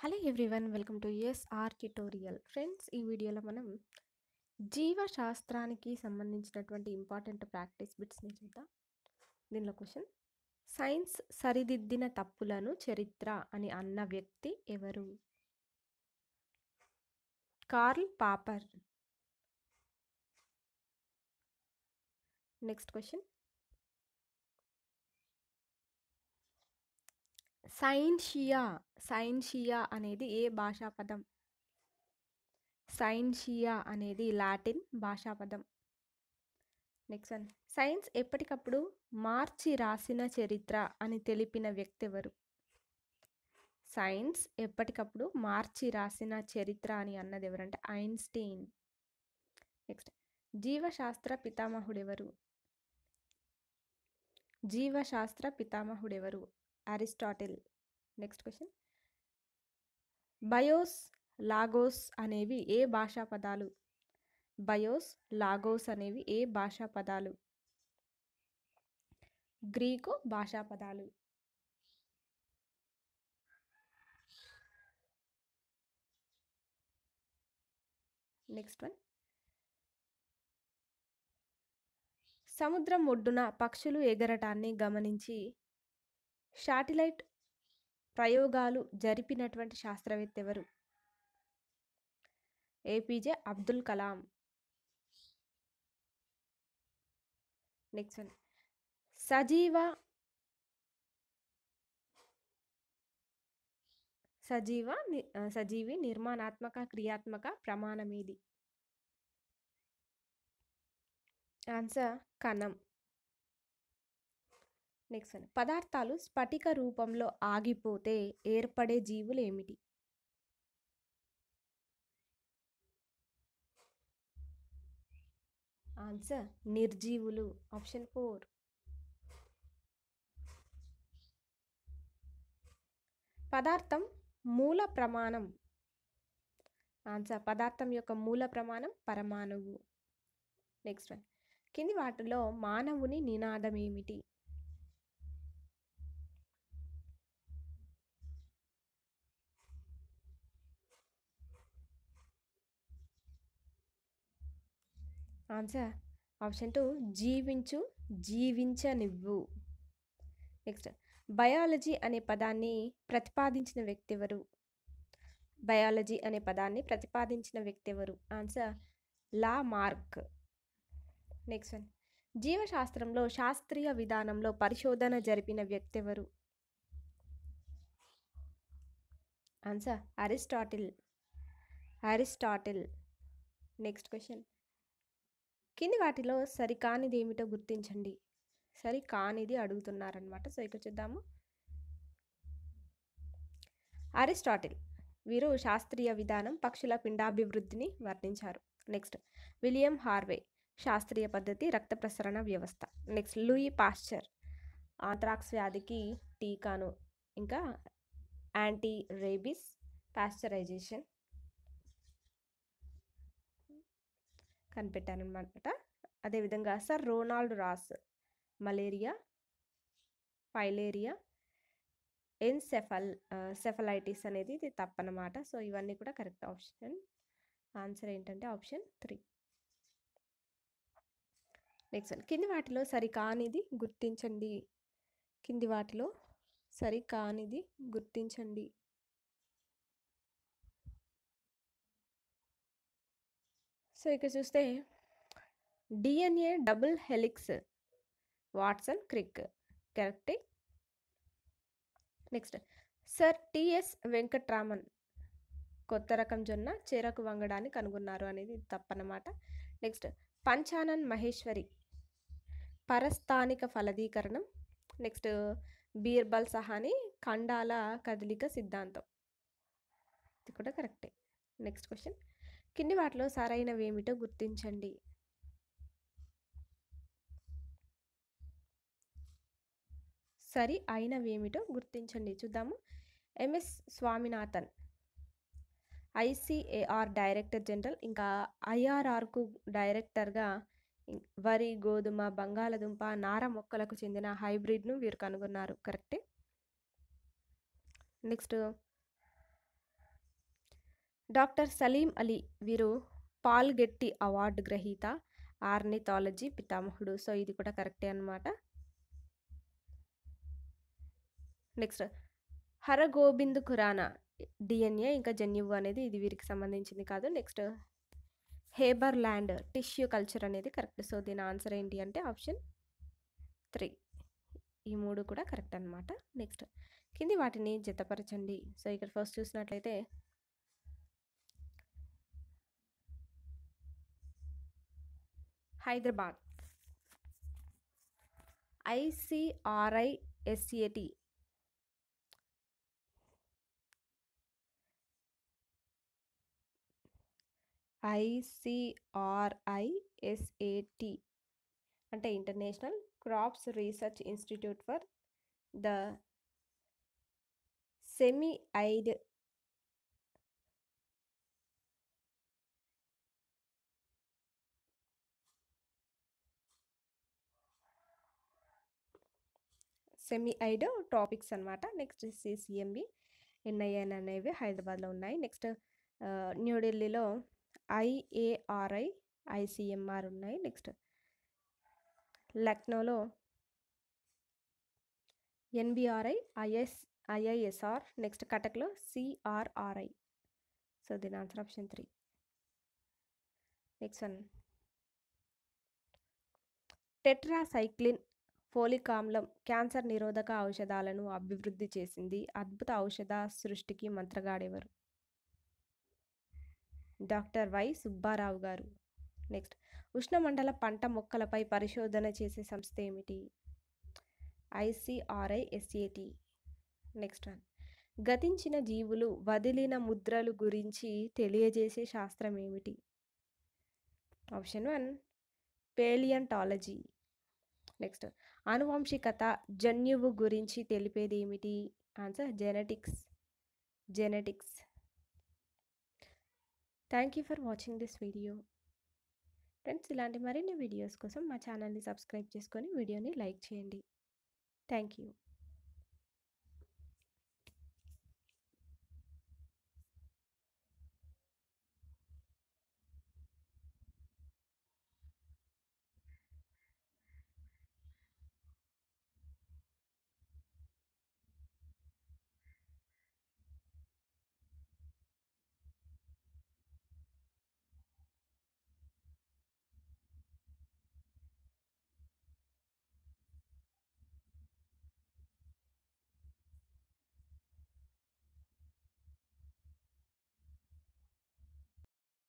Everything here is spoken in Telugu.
Hello everyone, welcome to SR tutorial. Friends, ఈ వీడియోలో మనం జీవశాస్త్రానికి సంబంధించినటువంటి ఇంపార్టెంట్ ప్రాక్టీస్ బిట్స్ని చూద్దాం. దీనిలో క్వశ్చన్: సైన్స్ సరిదిద్దిన తప్పులను చరిత్ర అని అన్న వ్యక్తి ఎవరు? కార్ల్ పాపర్. నెక్స్ట్ క్వశ్చన్: సైన్షియా అనేది ఏ భాషా పదం? సైన్షియా అనేది లాటిన్ భాషా పదం. నెక్స్ట్ వన్: సైన్స్ ఎప్పటికప్పుడు మార్చి రాసిన చరిత్ర అని తెలిపిన వ్యక్తి ఎవరు? సైన్స్ ఎప్పటికప్పుడు మార్చి రాసిన చరిత్ర అని అన్నది ఎవరంటే ఐన్స్టీన్. నెక్స్ట్: జీవశాస్త్ర పితామహుడెవరు? జీవశాస్త్ర పితామహుడెవరు? అరిస్టాటిల్. నెక్స్ట్ క్వశ్చన్: బయోస్, లాగోస్ అనేవి ఏ భాషా పదాలు? బయోస్, లాగోస్ అనేవి ఏ భాషా పదాలు? గ్రీకు భాషా పదాలు. నెక్స్ట్ వన్: సముద్రం ఒడ్డున పక్షులు ఎగరటాన్ని గమనించి శాటిలైట్ ప్రయోగాలు జరిపినటువంటి శాస్త్రవేత్త ఎవరు? APJ Abdul Kalam. Next one: సజీవి నిర్మాణాత్మక క్రియాత్మక ప్రమాణమేది? ఆన్సర్ కణం. నెక్స్ట్ వన్: పదార్థాలు స్ఫటిక రూపంలో ఆగిపోతే ఏర్పడే జీవులు ఏమిటి? ఆన్సర్ నిర్జీవులు. ఆప్షన్ 4. పదార్థం మూల ప్రమాణం. ఆన్సర్ పదార్థం యొక్క మూల ప్రమాణం పరమాణువు. నెక్స్ట్ వన్: కింది వాటిలో మానవుని నినాదం ఏమిటి? ఆన్సర్ ఆప్షన్ 2, జీవించు జీవించనివ్వు. నెక్స్ట్: బయాలజీ అనే పదాన్ని ప్రతిపాదించిన వ్యక్తి ఎవరు? బయాలజీ అనే పదాన్ని ప్రతిపాదించిన వ్యక్తి ఎవరు? Answer Lamarck. నెక్స్ట్ వన్: జీవశాస్త్రంలో శాస్త్రీయ విధానంలో పరిశోధన జరిపిన వ్యక్తి ఎవరు? Answer Aristotle. నెక్స్ట్ క్వశ్చన్: కింది వాటిలో సరికానిది ఏమిటో గుర్తించండి. సరికానిది అడుగుతున్నారనమాట. సో ఇక్కడ చూద్దాము. అరిస్టాటిల్ వీరు శాస్త్రీయ విధానం పక్షుల పిండాభివృద్ధిని వర్ణించారు. నెక్స్ట్: విలియం హార్వే శాస్త్రీయ పద్ధతి రక్త ప్రసరణ వ్యవస్థ. నెక్స్ట్: లూయి పాస్చర్ ఆంథ్రాక్స్ వ్యాధికి టీకాను ఇంకా యాంటీ రేబిస్ పాస్చరైజేషన్ కనిపెట్టారనమాట. అదేవిధంగా sir Ronald Ross malaria, filaria, సెఫలైటిస్ అనేది ఇది తప్పనమాట. సో ఇవన్నీ కూడా కరెక్ట్ ఆప్షన్. ఆన్సర్ ఏంటంటే ఆప్షన్ 3. నెక్స్ట్ కింది వాటిలో సరికానిది గుర్తించండి. కింది వాటిలో సరికానిది గుర్తించండి. సో ఇక్కడ చూస్తే DNA double helix Watson Crick కరెక్టే. నెక్స్ట్: సర్ టిఎస్ వెంకట్రామన్ కొత్త రకం జొన్న చెరకు వంగడాన్ని కనుగొన్నారు అనేది తప్పనమాట. నెక్స్ట్: పంచానన్ మహేశ్వరి పరస్థానిక ఫలదీకరణం. నెక్స్ట్: బీర్బల్ సహాని ఖండాల కదలిక సిద్ధాంతం. ఇది కూడా కరెక్టే. నెక్స్ట్ క్వశ్చన్: కింది వాటిలో సరైనవి ఏమిటో గుర్తించండి. సరి అయినవి ఏమిటో గుర్తించండి. చూద్దాము. MS Swaminathan ICAR director general, ఇంకా ఐఆర్ఆర్కు డైరెక్టర్గా వరి, గోధుమ, బంగాళదుంప, నార మొక్కలకు చెందిన హైబ్రిడ్ను వీరు కనుగొన్నారు. కరెక్టే. నెక్స్ట్: డాక్టర్ సలీం అలీ వీరు పాల్గెట్టి అవార్డు గ్రహీత, ఆర్నిథాలజీ పితామహుడు. సో ఇది కూడా కరెక్టే అనమాట. నెక్స్ట్ హరగోబింద్ ఖురానా డిఎన్ఏ ఇంకా జన్యువు అనేది ఇది వీరికి సంబంధించింది కాదు. Next Haber land tissue culture అనేది కరెక్ట్. సో దీని ఆన్సర్ ఏంటి అంటే ఆప్షన్ 3. ఈ 3 కూడా కరెక్ట్ అనమాట. నెక్స్ట్ కింది వాటిని జతపరచండి. సో ఇక్కడ ఫస్ట్ చూసినట్లయితే హైదరాబాద్ ICRISAT అంటే international crops research institute for the semi I'd topics అనమాట. నెక్స్ట్ CCMB NIN అనేవి హైదరాబాద్లో ఉన్నాయి. నెక్స్ట్ న్యూఢిల్లీలో IARI ICMR ఉన్నాయి. నెక్స్ట్ లక్నోలో NBRI IISR. నెక్స్ట్ కటక్లో CRRI. సో దీని answer option 3. Next one tetracycline folic ఆమ్లం క్యాన్సర్ నిరోధక ఔషధాలను అభివృద్ధి చేసింది. అద్భుత ఔషధ సృష్టికి మంత్రగాడెవరు? డాక్టర్ వై సుబ్బారావు గారు. నెక్స్ట్ ఉష్ణమండల పంట మొక్కలపై పరిశోధన చేసే సంస్థ ఏమిటి? ICRISAT. నెక్స్ట్ వన్ గతించిన జీవులు వదిలిన ముద్రలు గురించి తెలియజేసే శాస్త్రం ఏమిటి? Option 1 palaeontology. నెక్స్ట్ ఆనువంశికత జన్యువు గురించి తెలిపేది ఏమిటి? Answer genetics. Thank you for watching this video. Friends ఇలాంటి మరిన్ని వీడియోస్ కోసం మా ఛానల్ని సబ్స్క్రైబ్ చేసుకొని వీడియోని లైక్ చేయండి. Thank you.